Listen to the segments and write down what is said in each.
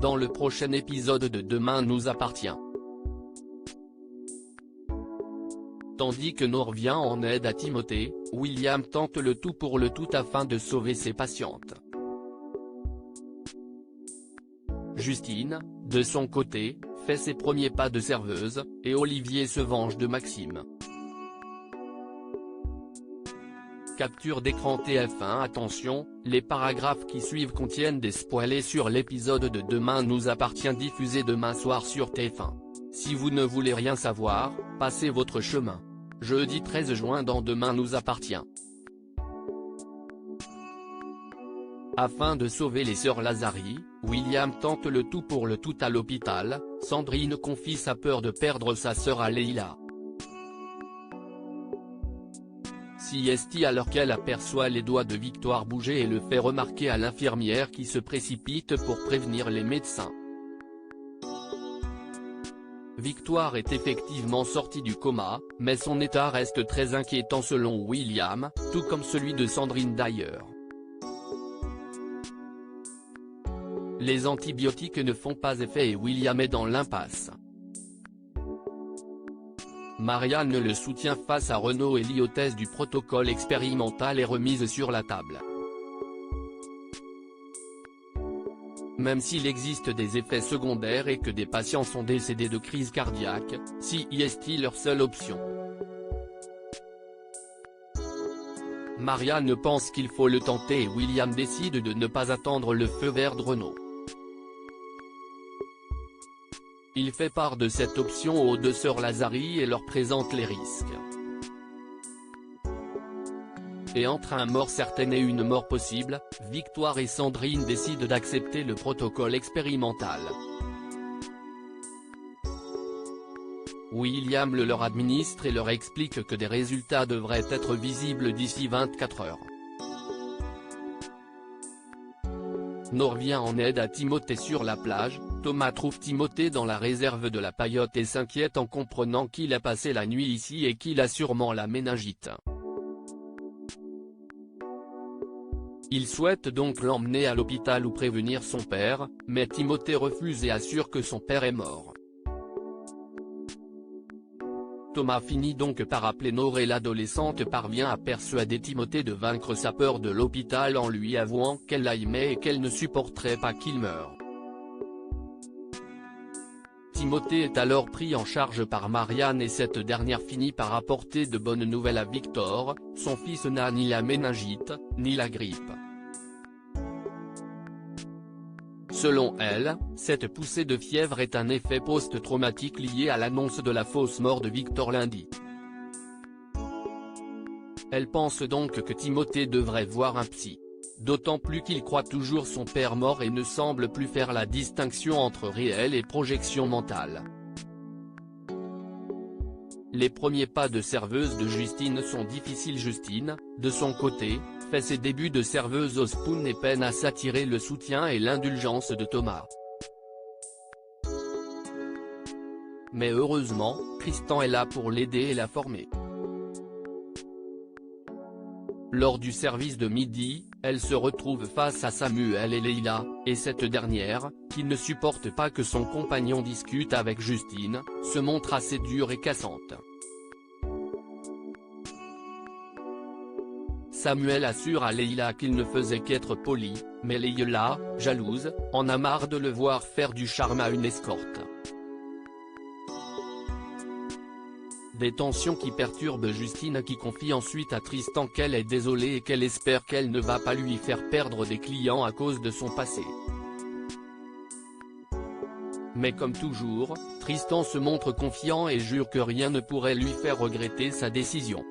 dans le prochain épisode de Demain nous appartient. Tandis que Nour vient en aide à Timothée, William tente le tout pour le tout afin de sauver ses patientes. Justine, de son côté, fait ses premiers pas de serveuse, et Olivier se venge de Maxime. Capture d'écran TF1. Attention, les paragraphes qui suivent contiennent des spoilers sur l'épisode de Demain nous appartient diffusé demain soir sur TF1. Si vous ne voulez rien savoir, passez votre chemin. Jeudi 13 juin dans Demain nous appartient. Afin de sauver les sœurs Lazari, William tente le tout pour le tout à l'hôpital. Sandrine confie sa peur de perdre sa sœur à Leïla. Siesti alors qu'elle aperçoit les doigts de Victoire bouger et le fait remarquer à l'infirmière qui se précipite pour prévenir les médecins. Victoire est effectivement sortie du coma, mais son état reste très inquiétant selon William, tout comme celui de Sandrine d'ailleurs. Les antibiotiques ne font pas effet et William est dans l'impasse. Marianne le soutient face à Renaud et l'hypothèse du protocole expérimental est remise sur la table. Même s'il existe des effets secondaires et que des patients sont décédés de crise cardiaque, est leur seule option. Marianne pense qu'il faut le tenter et William décide de ne pas attendre le feu vert de Renaud. Il fait part de cette option aux deux sœurs Lazari et leur présente les risques. Et entre un mort certaine et une mort possible, Victoire et Sandrine décident d'accepter le protocole expérimental. William le leur administre et leur explique que des résultats devraient être visibles d'ici 24 heures. Nour vient en aide à Timothée sur la plage. Thomas trouve Timothée dans la réserve de la Paillote et s'inquiète en comprenant qu'il a passé la nuit ici et qu'il a sûrement la méningite. Il souhaite donc l'emmener à l'hôpital ou prévenir son père, mais Timothée refuse et assure que son père est mort. Thomas finit donc par appeler Nour et l'adolescente parvient à persuader Timothée de vaincre sa peur de l'hôpital en lui avouant qu'elle l'aimait et qu'elle ne supporterait pas qu'il meure. Timothée est alors pris en charge par Marianne et cette dernière finit par apporter de bonnes nouvelles à Victor, son fils n'a ni la méningite, ni la grippe. Selon elle, cette poussée de fièvre est un effet post-traumatique lié à l'annonce de la fausse mort de Victor lundi. Elle pense donc que Timothée devrait voir un psy. D'autant plus qu'il croit toujours son père mort et ne semble plus faire la distinction entre réel et projection mentale. Les premiers pas de serveuse de Justine sont difficiles. Justine, de son côté, fait ses débuts de serveuse au spoon et peine à s'attirer le soutien et l'indulgence de Thomas. Mais heureusement, Tristan est là pour l'aider et la former. Lors du service de midi, elle se retrouve face à Samuel et Leïla, et cette dernière, qui ne supporte pas que son compagnon discute avec Justine, se montre assez dure et cassante. Samuel assure à Leïla qu'il ne faisait qu'être poli, mais Leïla, jalouse, en a marre de le voir faire du charme à une escorte. Des tensions qui perturbent Justine qui confie ensuite à Tristan qu'elle est désolée et qu'elle espère qu'elle ne va pas lui faire perdre des clients à cause de son passé. Mais comme toujours, Tristan se montre confiant et jure que rien ne pourrait lui faire regretter sa décision.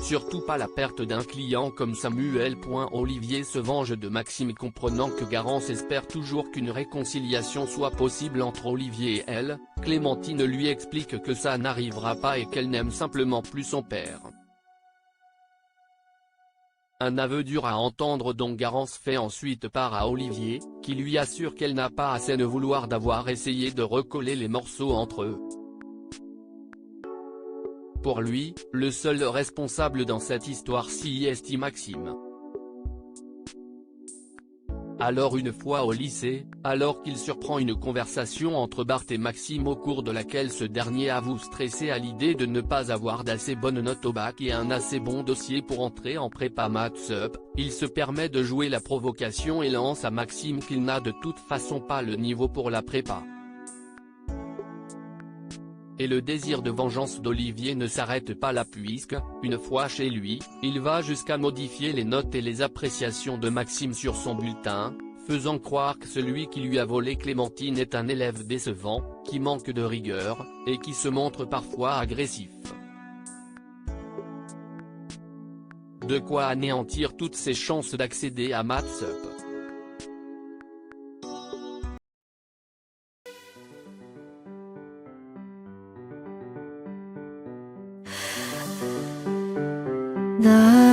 Surtout pas la perte d'un client comme Samuel. Olivier se venge de Maxime comprenant que Garance espère toujours qu'une réconciliation soit possible entre Olivier et elle. Clémentine lui explique que ça n'arrivera pas et qu'elle n'aime simplement plus son père. Un aveu dur à entendre dont Garance fait ensuite part à Olivier, qui lui assure qu'elle n'a pas assez de vouloir d'avoir essayé de recoller les morceaux entre eux. Pour lui, le seul responsable dans cette histoire est Maxime. Alors une fois au lycée, alors qu'il surprend une conversation entre Bart et Maxime au cours de laquelle ce dernier avoue stresser à l'idée de ne pas avoir d'assez bonnes notes au bac et un assez bon dossier pour entrer en prépa maths sup, il se permet de jouer la provocation et lance à Maxime qu'il n'a de toute façon pas le niveau pour la prépa. Et le désir de vengeance d'Olivier ne s'arrête pas là puisque, une fois chez lui, il va jusqu'à modifier les notes et les appréciations de Maxime sur son bulletin, faisant croire que celui qui lui a volé Clémentine est un élève décevant, qui manque de rigueur, et qui se montre parfois agressif. De quoi anéantir toutes ses chances d'accéder à maths sup. 나